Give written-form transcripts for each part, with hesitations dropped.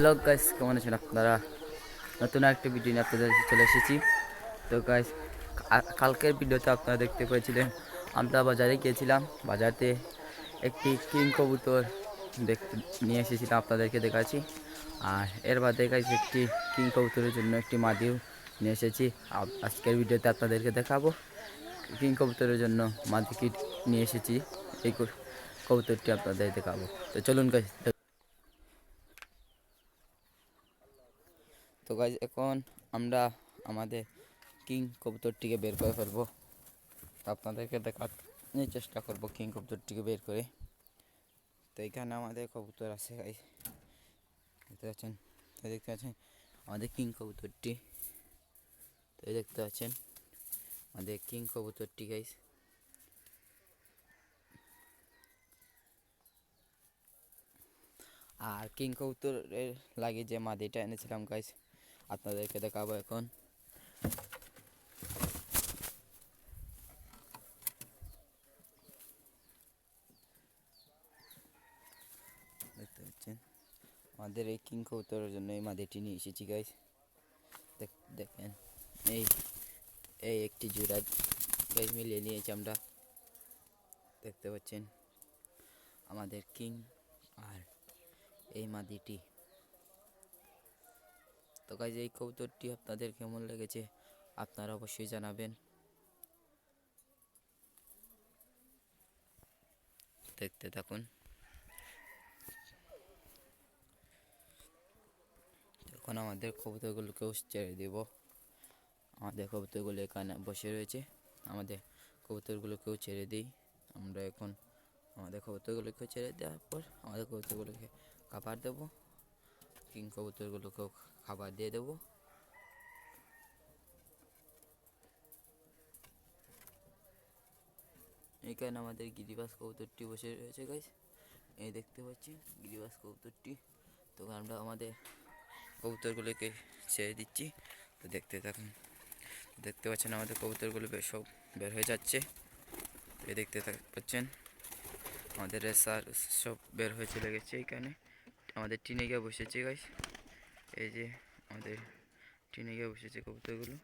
Hello guys, কেমন আছেন আপনারা? নতুন একটা ভিডিও নিয়ে আপনাদের কাছে চলে এসেছি। তো গাইস, কালকের ভিডিওতে আপনারা দেখতে পেয়েছিলেন আমরা বাজারে গিয়েছিলাম। বাজারতে একটি কিং কবুতর দেখতে নিয়ে এসেছিলাম, আপনাদেরকে দেখাচ্ছি। আর এর বাদে গাইস একটি কিং কবুতরের জন্য একটি মাদিও নিয়ে এসেছি। আজকের ভিডিওতে আপনাদেরকে দেখাবো কিং কবুতরের জন্য মাদি কিট নিয়ে এসেছি। এই কবুতরটি আপনাদের দেখাবো। তো চলুন গাইস। তো গাইজ, এখন আমরা আমাদের কিং কবুতরটিকে বের করে ফেলবো। আপনাদেরকে দেখার চেষ্টা করব কিং কবুতরটিকে বের করে। তো এখানে আমাদের কবুতর আছে গাইজ, দেখতে পাচ্ছেন। তো দেখতে পাচ্ছেন আমাদের কিং কবুতরটি। তো দেখতে পাচ্ছেন আমাদের কিং কবুতরটি গাইজ। আর কিং কবুতরের লাগে যে মাদিটা এনেছিলাম গাইজ, আপনাদেরকে দেখাবো এখন। দেখতে পাচ্ছেন আমাদের এই কিং কবুতরের জন্য এই মাদিটি নিয়ে এসেছি গাইজ। দেখেন, এই এই একটি জোড়া গাইজ মিলিয়ে নিয়েছি আমরা। দেখতে পাচ্ছেন আমাদের কিং আর এই মাদিটি। তো গাইজ, এই কবুতরটি আপনাদের কেমন লেগেছে আপনারা অবশ্যই জানাবেন। দেখতে থাকুন। এখন আমাদের কবুতরগুলোকেও ছেড়ে দেব। আমাদের কবুতরগুলো এখানে বসে রয়েছে, আমাদের কবুতরগুলোকেও ছেড়ে দিই আমরা এখন। আমাদের কবুতরগুলোকেও ছেড়ে দেওয়ার পর আমাদের কবুতরগুলোকে খাবার দেবো। কিং কবুতরগুলোকেও খাবার দিয়ে দেবো। এখানে আমাদের গিরিবাজ কবুতরটি বসে রয়েছে গাইস, এই দেখতে পাচ্ছি গিরিবাজ কবুতরটি। তো আমরা আমাদের কবুতরগুলোকে ছেড়ে দিচ্ছি। তো দেখতে থাকুন। দেখতে পাচ্ছেন আমাদের কবুতরগুলো সব বের হয়ে যাচ্ছে। এই দেখতে পাচ্ছেন আমাদের রেসার সব বের হয়ে চলে গেছে। এখানে আমাদের টিনে গিয়ে বসেছে গাইস, এই যে আমাদের টিনে গিয়ে বসেছে কবুতরগুলো।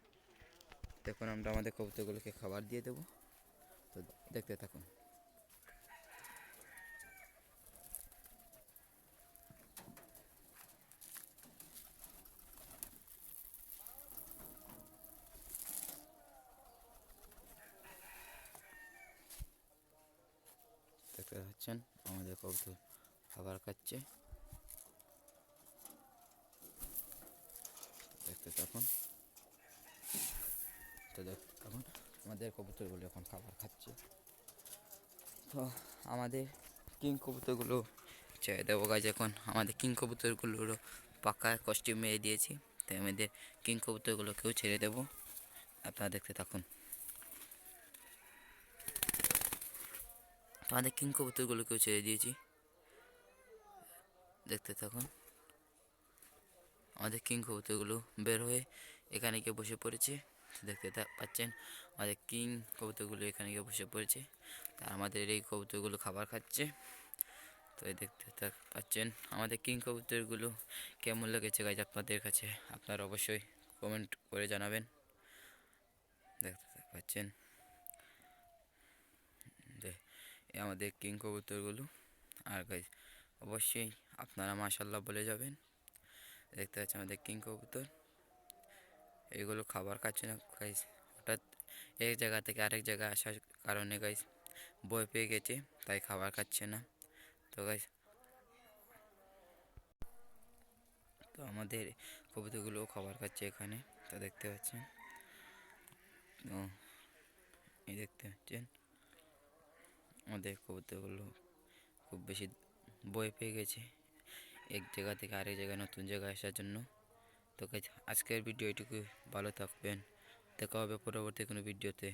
দেখুন, আমরা আমাদের কবুতরগুলোকে খাবার দিয়ে দেবো। তো দেখতে থাকুন। দেখতে পাচ্ছেন আমাদের কবুতর খাবার খাচ্ছে। দেখতে থাকুন। তো দেখতে থাকুন আমাদের কবুতরগুলো এখন খাবার খাচ্ছে। তো আমাদের কিং কবুতরগুলো ছেড়ে দেবো গাছ। এখন আমাদের কিং কবুতরগুলোরও পাকা কস্টিউম মেরে দিয়েছি, তাই আমাদের কিং কবুতরগুলোকেও ছেড়ে দেবো। আপনারা দেখতে থাকুন। তো আমাদের কিং কবুতরগুলোকেও ছেড়ে দিয়েছি, দেখতে থাকুন। আমাদের কিং কবুতরগুলো বের হয়ে এখানে গিয়ে বসে পড়েছে। দেখতে পাচ্ছেন আমাদের কিং কবুতরগুলো এখানে গিয়ে বসে পড়েছে। আর আমাদের এই কবুতরগুলো খাবার খাচ্ছে। তো দেখতে পাচ্ছেন আমাদের কিং কবুতরগুলো কেমন লেগেছে গাইজ আপনাদের কাছে, আপনারা অবশ্যই কমেন্ট করে জানাবেন। দেখতে পাচ্ছেন যে আমাদের কিং কবুতরগুলো। আর গাইজ অবশ্যই আপনারা মাশাল্লাহ বলে যাবেন। দেখতে পাচ্ছেন আমাদের কিং কবুতর এইগুলো খাবার খাচ্ছে না গাইজ। হঠাৎ এক জায়গা থেকে আরেক জায়গায় আসার কারণে গাইজ ভয় পেয়ে গেছে, তাই খাবার খাচ্ছে না। তো গাইজ, তো আমাদের কবুতরগুলোও খাবার খাচ্ছে এখানে। তো দেখতে পাচ্ছেন। তো এই দেখতে পাচ্ছেন আমাদের কবুতরগুলো খুব বেশি ভয় পেয়ে গেছে এক জায়গা থেকে আরেক জায়গায় নতুন জায়গায় আসার জন্য। তো গাইজ, আজকের ভিডিও এটুকু। ভালো থাকবেন, দেখা হবে পরবর্তী কোনো ভিডিওতে।